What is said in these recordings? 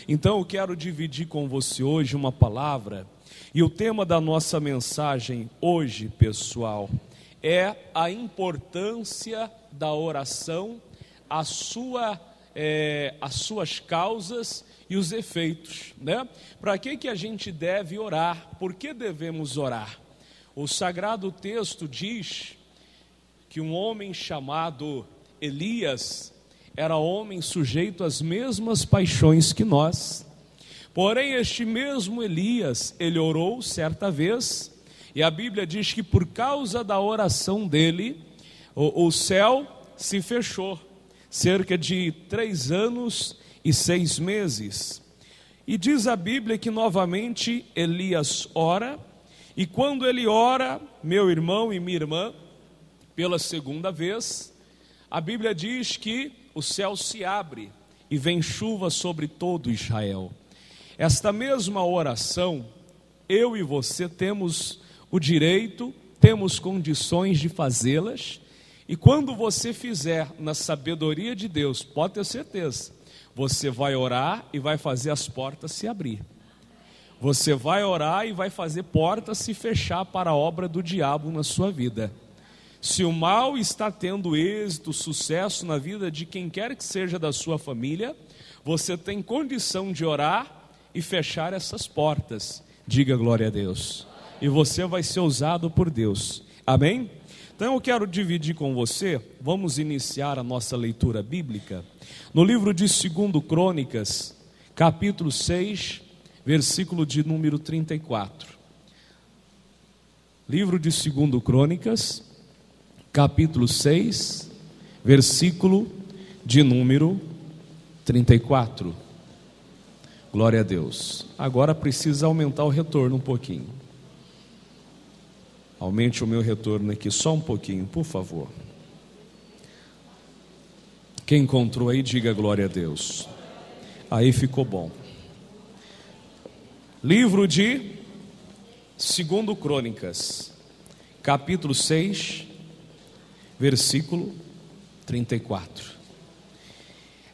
Então eu quero dividir com você hoje uma palavra, e o tema da nossa mensagem hoje, pessoal, é a importância da oração, as suas causas e os efeitos, né? Para que a gente deve orar? Por que devemos orar? O sagrado texto diz que um homem chamado Elias era homem sujeito às mesmas paixões que nós. Porém, este mesmo Elias, ele orou certa vez, e a Bíblia diz que por causa da oração dele, o céu se fechou, cerca de 3 anos e 6 meses. E diz a Bíblia que novamente Elias ora, e quando ele ora, meu irmão e minha irmã, pela segunda vez, a Bíblia diz que o céu se abre e vem chuva sobre todo Israel. Esta mesma oração, eu e você temos o direito, temos condições de fazê-las, e quando você fizer na sabedoria de Deus, pode ter certeza, você vai orar e vai fazer as portas se abrir. Você vai orar e vai fazer portas se fechar para a obra do diabo na sua vida. Se o mal está tendo êxito, sucesso na vida de quem quer que seja da sua família, você tem condição de orar e fechar essas portas. Diga glória a Deus. E você vai ser usado por Deus. Amém? Então eu quero dividir com você, vamos iniciar a nossa leitura bíblica, no livro de 2 Crônicas, capítulo 6, versículo de número 34. Livro de 2 Crônicas, capítulo 6, versículo de número 34. Glória a Deus. Agora precisa aumentar o retorno um pouquinho. Aumente o meu retorno aqui só um pouquinho, por favor. Quem encontrou aí, diga glória a Deus. Aí ficou bom. Livro de 2 Crônicas, capítulo 6, versículo 34.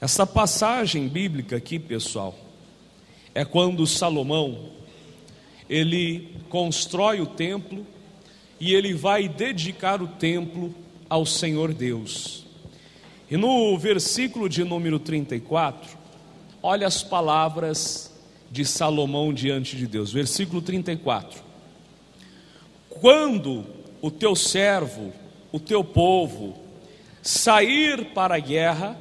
Essa passagem bíblica aqui, pessoal, é quando Salomão, ele constrói o templo e ele vai dedicar o templo ao Senhor Deus. E no versículo de número 34, olha as palavras de Salomão diante de Deus. Versículo 34. Quando o teu servo, o teu povo, sair para a guerra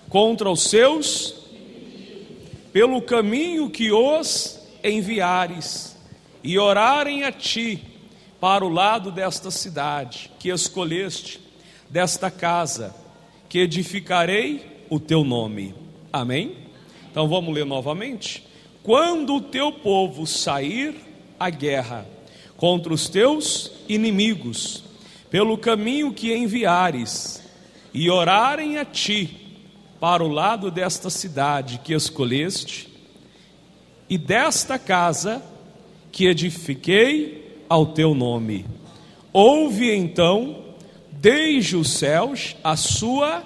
contra os seus, pelo caminho que os enviares, e orarem a ti para o lado desta cidade que escolheste, desta casa que edificarei o teu nome. Amém? Então vamos ler novamente. Quando o teu povo sair à guerra contra os teus inimigos, pelo caminho que enviares, e orarem a ti para o lado desta cidade que escolheste, e desta casa que edifiquei ao teu nome, ouve então desde os céus a sua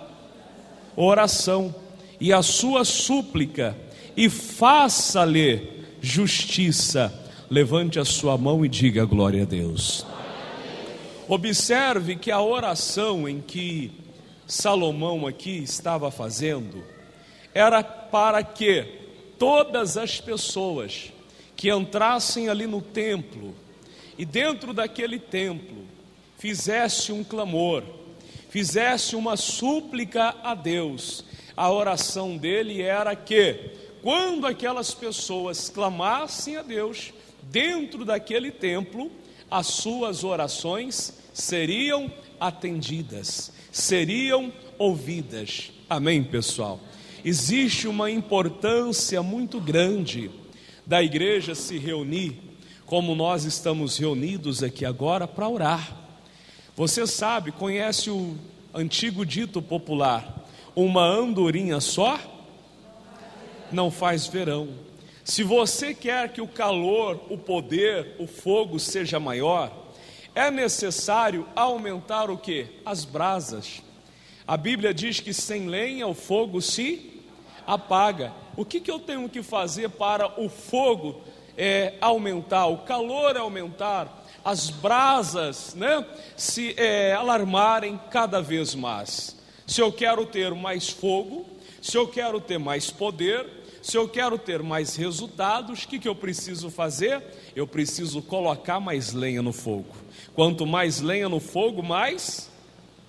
oração e a sua súplica, e faça-lhe justiça. Levante a sua mão e diga glória a Deus. Observe que a oração em que Salomão aqui estava fazendo era para que todas as pessoas que entrassem ali no templo e dentro daquele templo fizesse um clamor, fizesse uma súplica a Deus. A oração dele era que quando aquelas pessoas clamassem a Deus dentro daquele templo, as suas orações seriam atendidas, seriam ouvidas. Amém, pessoal? Existe uma importância muito grande da igreja se reunir, como nós estamos reunidos aqui agora, para orar. Você sabe, conhece o antigo dito popular: uma andorinha só não faz verão. Se você quer que o calor, o poder, o fogo seja maior, é necessário aumentar o quê? As brasas. A Bíblia diz que sem lenha o fogo se apaga. O que eu tenho que fazer para o fogo aumentar, o calor aumentar, as brasas, se alarmarem cada vez mais? Se eu quero ter mais fogo, se eu quero ter mais poder, se eu quero ter mais resultados, o que eu preciso fazer? Eu preciso colocar mais lenha no fogo. Quanto mais lenha no fogo, mais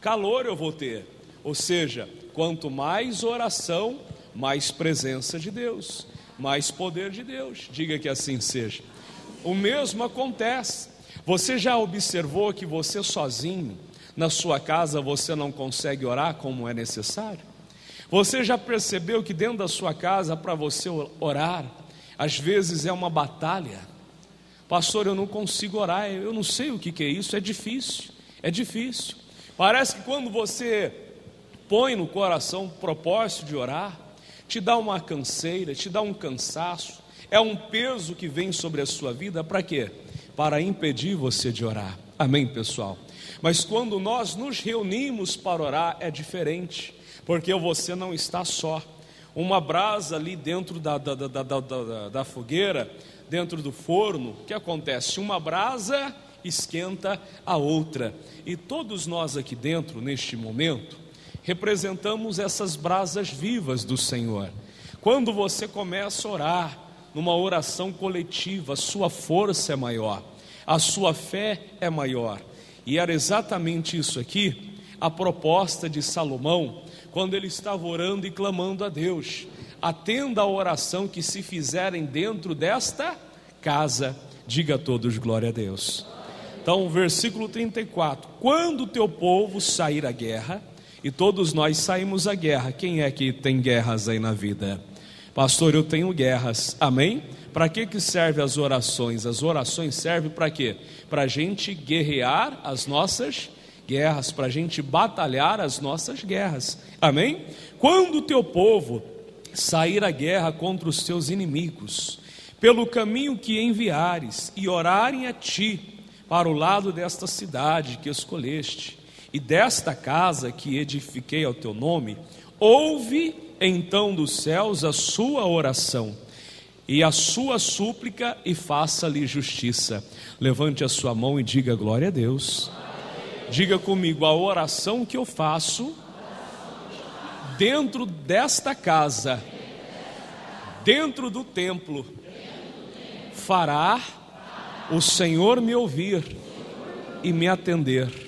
calor eu vou ter. Ou seja, quanto mais oração, mais presença de Deus, mais poder de Deus. Diga que assim seja. O mesmo acontece. Você já observou que você sozinho, na sua casa, você não consegue orar como é necessário? Você já percebeu que dentro da sua casa, para você orar, às vezes é uma batalha? Pastor, eu não consigo orar, eu não sei o que é isso, é difícil. Parece que quando você põe no coração o propósito de orar, te dá uma canseira, te dá um cansaço, é um peso que vem sobre a sua vida. Para quê? Para impedir você de orar. Amém, pessoal? Mas quando nós nos reunimos para orar, é diferente, porque você não está só. Uma brasa ali dentro da fogueira, dentro do forno, o que acontece? Uma brasa esquenta a outra, e todos nós aqui dentro, neste momento, representamos essas brasas vivas do Senhor. Quando você começa a orar, numa oração coletiva, a sua força é maior, a sua fé é maior. E era exatamente isso aqui, a proposta de Salomão, quando ele estava orando e clamando a Deus: atenda a oração que se fizerem dentro desta casa. Diga a todos glória a Deus. Então, versículo 34, quando o teu povo sair à guerra, e todos nós saímos à guerra. Quem é que tem guerras aí na vida? Pastor, eu tenho guerras. Amém? Para que servem as orações? As orações servem para quê? Para a gente guerrear as nossas guerras, para a gente batalhar as nossas guerras. Amém? Quando o teu povo sair à guerra contra os teus inimigos, pelo caminho que enviares, e orarem a ti para o lado desta cidade que escolheste, e desta casa que edifiquei ao teu nome, ouve então dos céus a sua oração e a sua súplica, e faça-lhe justiça. Levante a sua mão e diga glória a Deus. Diga comigo: a oração que eu faço dentro desta casa, dentro do templo, fará o Senhor me ouvir e me atender.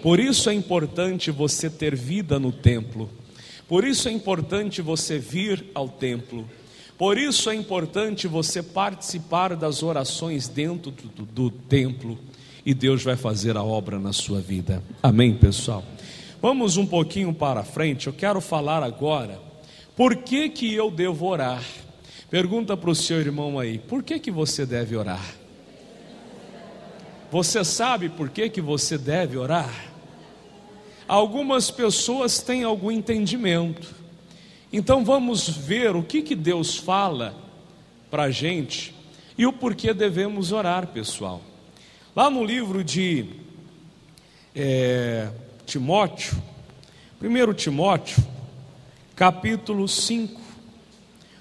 Por isso é importante você ter vida no templo. Por isso é importante você vir ao templo. Por isso é importante você participar das orações dentro do templo. E Deus vai fazer a obra na sua vida. Amém, pessoal? Vamos um pouquinho para frente. Eu quero falar agora, por que eu devo orar? Pergunta para o seu irmão aí: por que você deve orar? Você sabe por que você deve orar? Algumas pessoas têm algum entendimento. Então vamos ver o que Deus fala para a gente e o porquê devemos orar, pessoal. Lá no livro de Timóteo, 1 Timóteo, capítulo 5,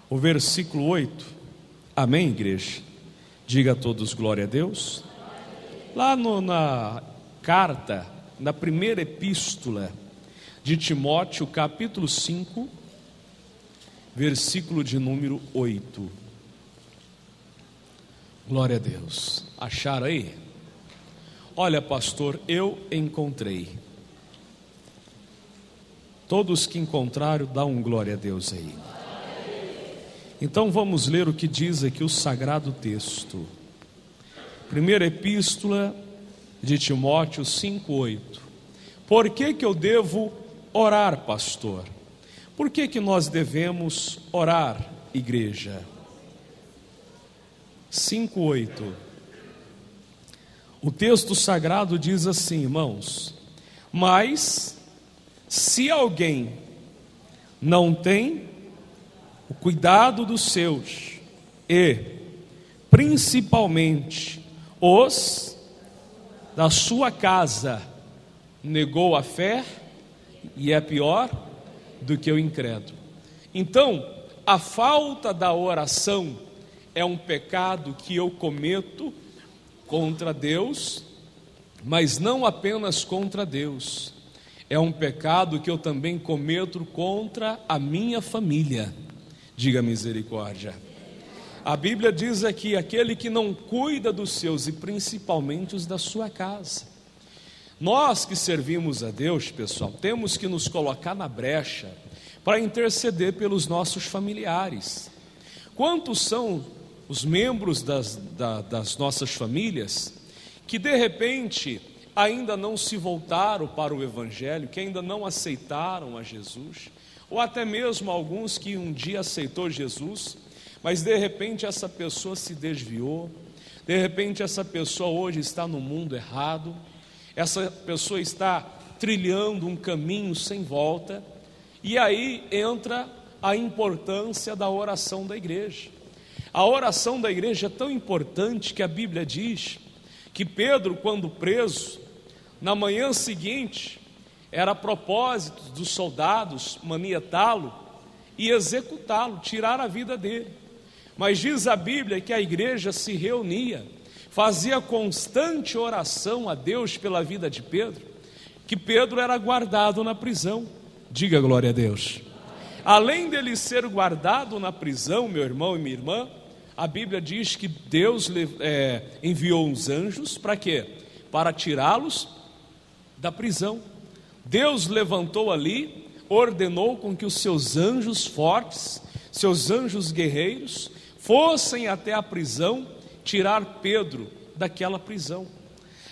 o versículo 8. Amém, igreja? Diga a todos glória a Deus. Lá na carta, na primeira epístola de Timóteo, capítulo 5, versículo de número 8. Glória a Deus. Acharam aí? Olha, pastor, eu encontrei. Todos que encontraram, dá um glória a Deus aí. Então vamos ler o que diz aqui o sagrado texto. Primeira epístola de Timóteo 5:8. Por que eu devo orar, pastor? Por que nós devemos orar, igreja? 5:8. O texto sagrado diz assim, irmãos: mas se alguém não tem o cuidado dos seus, e principalmente os da sua casa, negou a fé e é pior do que o incrédulo. Então, a falta da oração é um pecado que eu cometo contra Deus, mas não apenas contra Deus, é um pecado que eu também cometo contra a minha família. Diga misericórdia. A Bíblia diz aqui: aquele que não cuida dos seus e principalmente os da sua casa. Nós que servimos a Deus, pessoal, temos que nos colocar na brecha para interceder pelos nossos familiares. Quantos são os membros das nossas famílias que de repente ainda não se voltaram para o Evangelho, que ainda não aceitaram a Jesus, ou até mesmo alguns que um dia aceitou Jesus, mas de repente essa pessoa se desviou, de repente essa pessoa hoje está no mundo errado, essa pessoa está trilhando um caminho sem volta, e aí entra a importância da oração da igreja. A oração da igreja é tão importante que a Bíblia diz que Pedro, quando preso, na manhã seguinte, era propósito dos soldados manietá-lo e executá-lo, tirar a vida dele. Mas diz a Bíblia que a igreja se reunia, fazia constante oração a Deus pela vida de Pedro, que Pedro era guardado na prisão. Diga glória a Deus. Além dele ser guardado na prisão, meu irmão e minha irmã, a Bíblia diz que Deus enviou uns anjos para quê? Para tirá-los da prisão. Deus levantou ali, ordenou com que os seus anjos fortes, seus anjos guerreiros, fossem até a prisão, tirar Pedro daquela prisão.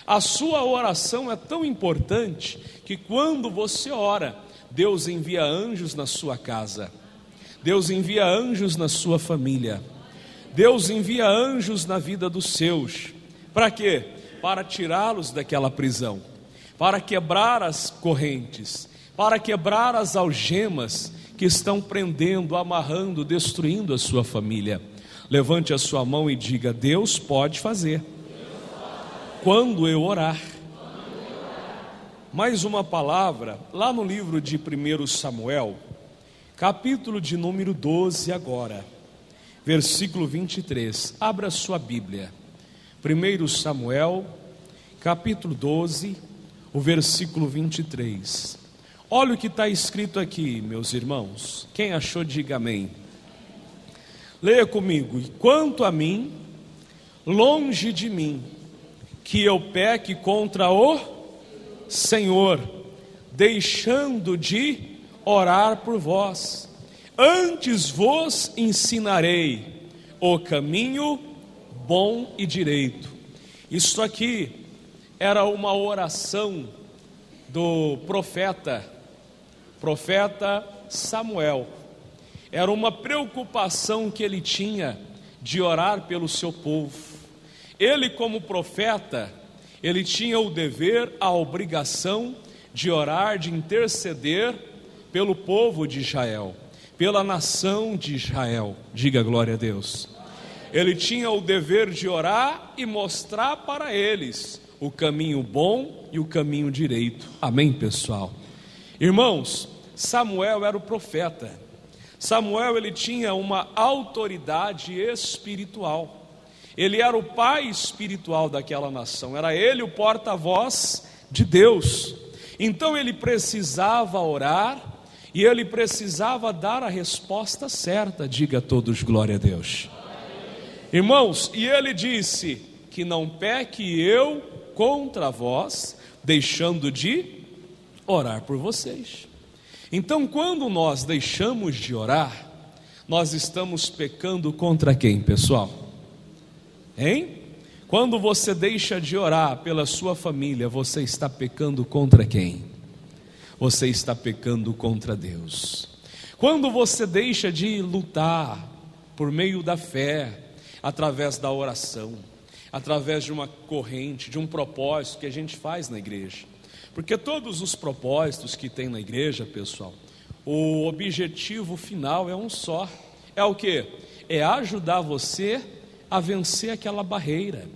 A sua oração é tão importante que quando você ora, Deus envia anjos na sua casa, Deus envia anjos na sua família, Deus envia anjos na vida dos seus. Para quê? Para tirá-los daquela prisão, para quebrar as correntes, para quebrar as algemas que estão prendendo, amarrando, destruindo a sua família. Levante a sua mão e diga: Deus pode fazer quando eu orar. Mais uma palavra, lá no livro de 1 Samuel, capítulo de número 12 agora, versículo 23, abra sua Bíblia, 1 Samuel, capítulo 12, o versículo 23, olha o que está escrito aqui, meus irmãos, quem achou diga amém. Leia comigo: e quanto a mim, longe de mim, que eu peque contra o Senhor, deixando de orar por vós, antes vos ensinarei o caminho bom e direito. Isso aqui era uma oração do profeta Samuel. Era uma preocupação que ele tinha de orar pelo seu povo. Ele, como profeta, ele tinha o dever, a obrigação de orar, de interceder pelo povo de Israel, pela nação de Israel. Diga glória a Deus. Ele tinha o dever de orar e mostrar para eles o caminho bom e o caminho direito. Amém, pessoal? Irmãos, Samuel era o profeta. Samuel, ele tinha uma autoridade espiritual. Ele era o pai espiritual daquela nação, era ele o porta-voz de Deus. Então ele precisava orar e ele precisava dar a resposta certa. Diga a todos glória a Deus. Irmãos, e ele disse que não peque eu contra vós, deixando de orar por vocês. Então, quando nós deixamos de orar, nós estamos pecando contra quem, pessoal? Hein? Quando você deixa de orar pela sua família, você está pecando contra quem? Você está pecando contra Deus. Quando você deixa de lutar por meio da fé, através da oração, através de uma corrente, de um propósito que a gente faz na igreja. Porque todos os propósitos que tem na igreja, pessoal, o objetivo final é um só. É o quê? É ajudar você a vencer aquela barreira.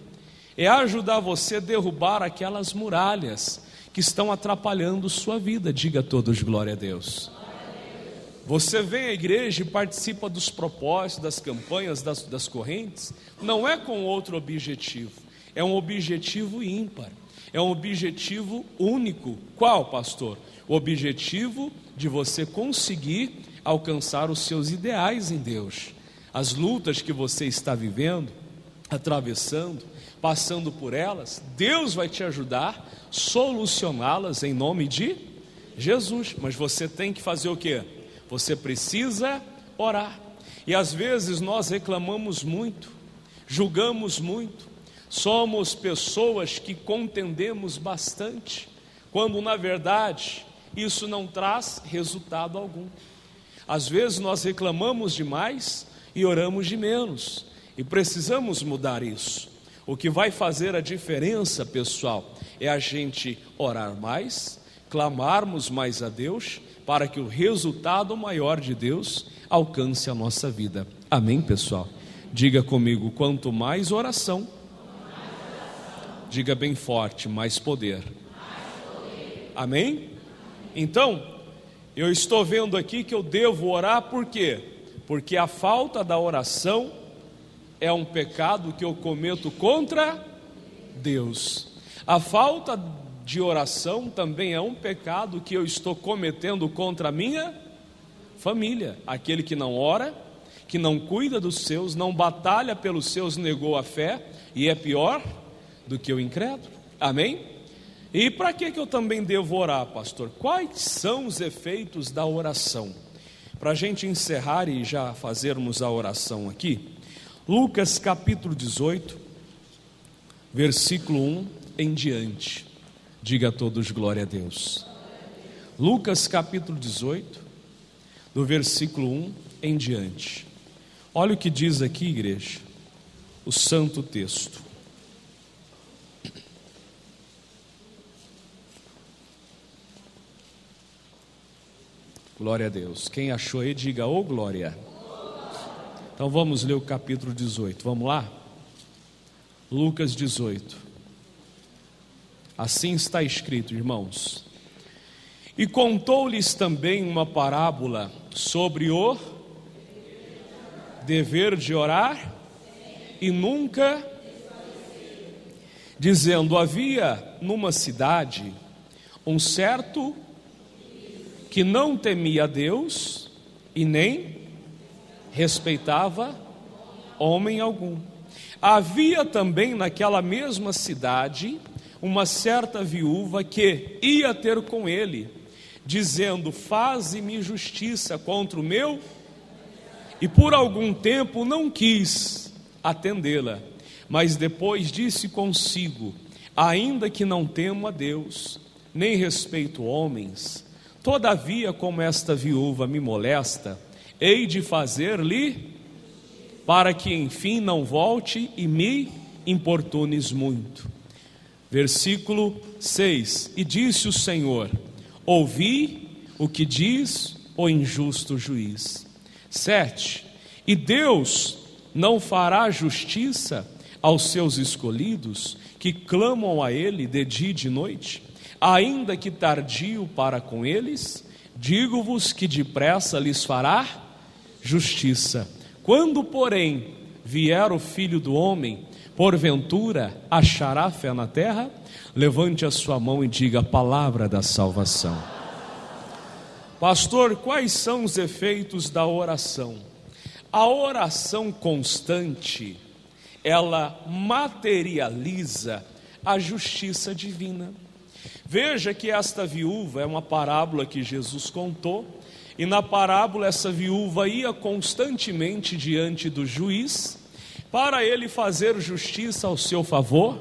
É ajudar você a derrubar aquelas muralhas que estão atrapalhando sua vida. Diga a todos glória a Deus. Você vem à igreja e participa dos propósitos, das campanhas, das correntes, não é com outro objetivo, é um objetivo ímpar, é um objetivo único. Qual, pastor? O objetivo de você conseguir alcançar os seus ideais em Deus. As lutas que você está vivendo, atravessando, passando por elas, Deus vai te ajudar a solucioná-las em nome de Jesus. Mas você tem que fazer o quê? Você precisa orar. E às vezes nós reclamamos muito, julgamos muito, somos pessoas que contendemos bastante, quando na verdade isso não traz resultado algum. Às vezes nós reclamamos demais e oramos de menos, e precisamos mudar isso. O que vai fazer a diferença, pessoal, é a gente orar mais, clamarmos mais a Deus, para que o resultado maior de Deus alcance a nossa vida. Amém, pessoal? Diga comigo, quanto mais oração, diga bem forte, mais poder. Amém? Então, eu estou vendo aqui que eu devo orar, por quê? Porque a falta da oração é um pecado que eu cometo contra Deus. A falta de oração também é um pecado que eu estou cometendo contra a minha família. Aquele que não ora, que não cuida dos seus, não batalha pelos seus, negou a fé e é pior do que o incrédulo. Amém? E para que eu também devo orar, pastor? Quais são os efeitos da oração? Para a gente encerrar e já fazermos a oração aqui, Lucas capítulo 18, versículo 1 em diante. Diga a todos glória a Deus. Lucas capítulo 18, do versículo 1 em diante. Olha o que diz aqui, igreja, o santo texto. Glória a Deus. Quem achou aí, diga ô glória. Então vamos ler o capítulo 18, vamos lá? Lucas 18. Assim está escrito, irmãos. E contou-lhes também uma parábola sobre o dever de orar e nunca, dizendo: havia numa cidade um certo que não temia a Deus e nem respeitava homem algum. Havia também naquela mesma cidade uma certa viúva que ia ter com ele, dizendo: faze-me justiça contra o meu, e por algum tempo não quis atendê-la, mas depois disse consigo: ainda que não temo a Deus, nem respeito homens, todavia como esta viúva me molesta, hei de fazer-lhe, para que enfim não volte e me importunes muito. Versículo 6: e disse o Senhor: ouvi o que diz o injusto juiz. 7: e Deus não fará justiça aos seus escolhidos, que clamam a Ele de dia e de noite, ainda que tardio para com eles? Digo-vos que depressa lhes fará justiça. Quando, porém, vier o Filho do Homem, porventura achará fé na terra? Levante a sua mão e diga a palavra da salvação. Pastor, quais são os efeitos da oração? A oração constante, ela materializa a justiça divina. Veja que esta viúva é uma parábola que Jesus contou, e na parábola essa viúva ia constantemente diante do juiz, para ele fazer justiça ao seu favor,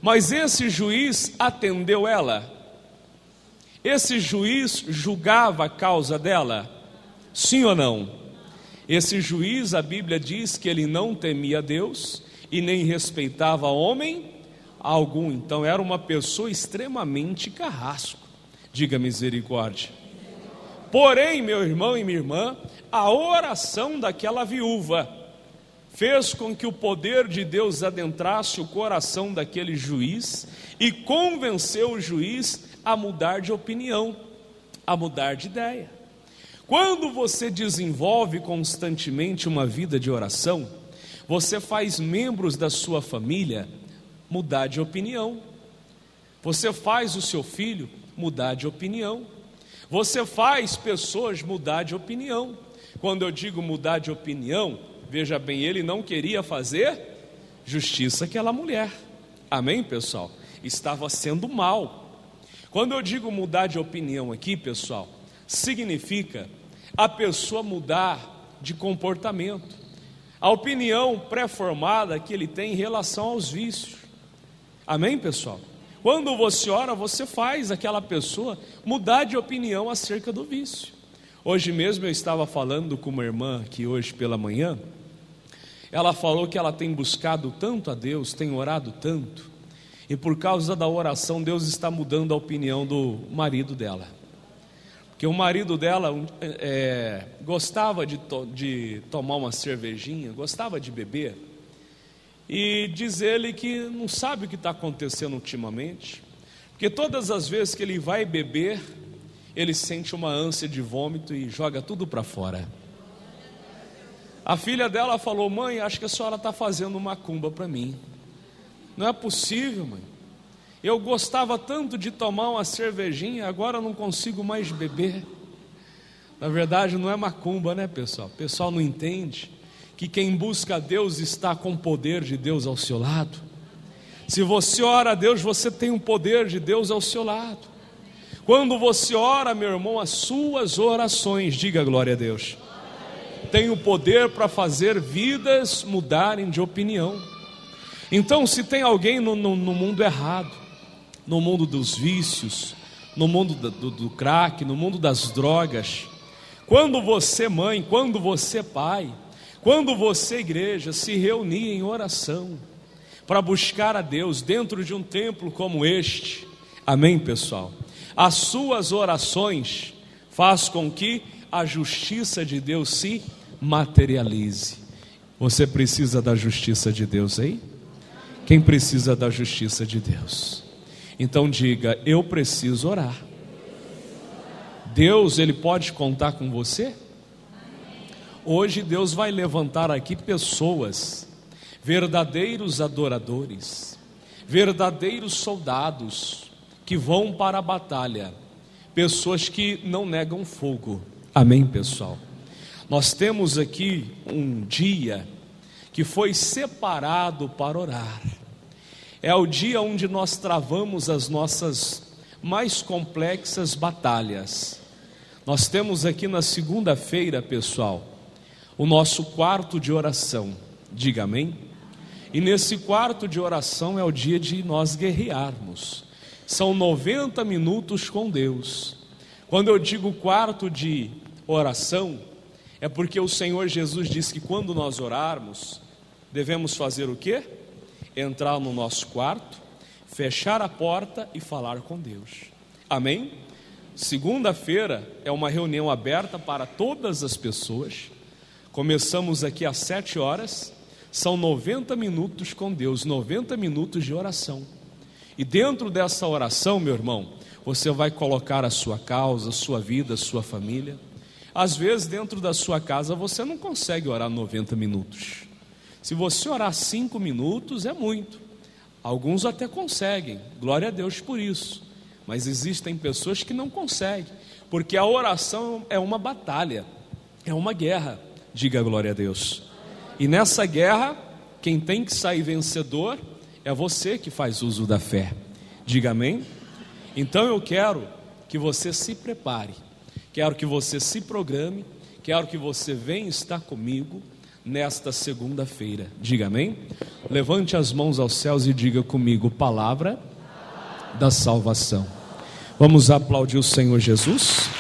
mas esse juiz atendeu ela? Esse juiz julgava a causa dela? Sim ou não? Esse juiz, a Bíblia diz que ele não temia Deus e nem respeitava homem algum. Então era uma pessoa extremamente carrasco. Diga misericórdia. Porém, meu irmão e minha irmã, a oração daquela viúva fez com que o poder de Deus adentrasse o coração daquele juiz e convenceu o juiz a mudar de opinião, a mudar de ideia. Quando você desenvolve constantemente uma vida de oração, você faz membros da sua família mudar de opinião. Você faz o seu filho mudar de opinião. Você faz pessoas mudar de opinião. Quando eu digo mudar de opinião, veja bem, ele não queria fazer justiça àquela mulher. Amém, pessoal? Estava sendo mal. Quando eu digo mudar de opinião aqui, pessoal, significa a pessoa mudar de comportamento. A opinião pré-formada que ele tem em relação aos vícios. Amém, pessoal? Quando você ora, você faz aquela pessoa mudar de opinião acerca do vício. Hoje mesmo eu estava falando com uma irmã aqui hoje pela manhã. Ela falou que ela tem buscado tanto a Deus, tem orado tanto, e por causa da oração Deus está mudando a opinião do marido dela. Porque o marido dela gostava de tomar uma cervejinha, gostava de beber, e diz ele que não sabe o que está acontecendo ultimamente, porque todas as vezes que ele vai beber, ele sente uma ânsia de vômito e joga tudo para fora. A filha dela falou: mãe, acho que a senhora está fazendo macumba para mim. Não é possível, mãe. Eu gostava tanto de tomar uma cervejinha, agora eu não consigo mais beber. Na verdade não é macumba, né, pessoal? O pessoal não entende que quem busca a Deus está com o poder de Deus ao seu lado. Se você ora a Deus, você tem o poder de Deus ao seu lado. Quando você ora, meu irmão, as suas orações, diga glória a Deus, tem o poder para fazer vidas mudarem de opinião. Então, se tem alguém no mundo errado, no mundo dos vícios, no mundo do crack, no mundo das drogas, quando você mãe, quando você pai, quando você igreja se reunir em oração para buscar a Deus dentro de um templo como este, amém, pessoal? As suas orações faz com que a justiça de Deus se materialize. Você precisa da justiça de Deus aí? Quem precisa da justiça de Deus? Então diga: eu preciso orar. Deus, Ele pode contar com você? Hoje Deus vai levantar aqui pessoas, verdadeiros adoradores, verdadeiros soldados, que vão para a batalha, pessoas que não negam fogo. Amém, pessoal? Nós temos aqui um dia que foi separado para orar. É o dia onde nós travamos as nossas mais complexas batalhas. Nós temos aqui na segunda-feira, pessoal, o nosso quarto de oração. Diga amém? E nesse quarto de oração é o dia de nós guerrearmos. São 90 minutos com Deus. Quando eu digo quarto de oração, é porque o Senhor Jesus disse que quando nós orarmos, devemos fazer o quê? Entrar no nosso quarto, fechar a porta e falar com Deus. Amém? Segunda-feira é uma reunião aberta para todas as pessoas. Começamos aqui às 7 horas. São 90 minutos com Deus, 90 minutos de oração. E dentro dessa oração, meu irmão, você vai colocar a sua causa, a sua vida, a sua família. Às vezes dentro da sua casa você não consegue orar 90 minutos. Se você orar 5 minutos é muito. Alguns até conseguem, glória a Deus por isso. Mas existem pessoas que não conseguem, porque a oração é uma batalha, é uma guerra. Diga glória a Deus. E nessa guerra, quem tem que sair vencedor é você que faz uso da fé. Diga amém? Então eu quero que você se prepare, quero que você se programe, quero que você venha estar comigo nesta segunda-feira. Diga amém? Levante as mãos aos céus e diga comigo: palavra da salvação. Vamos aplaudir o Senhor Jesus.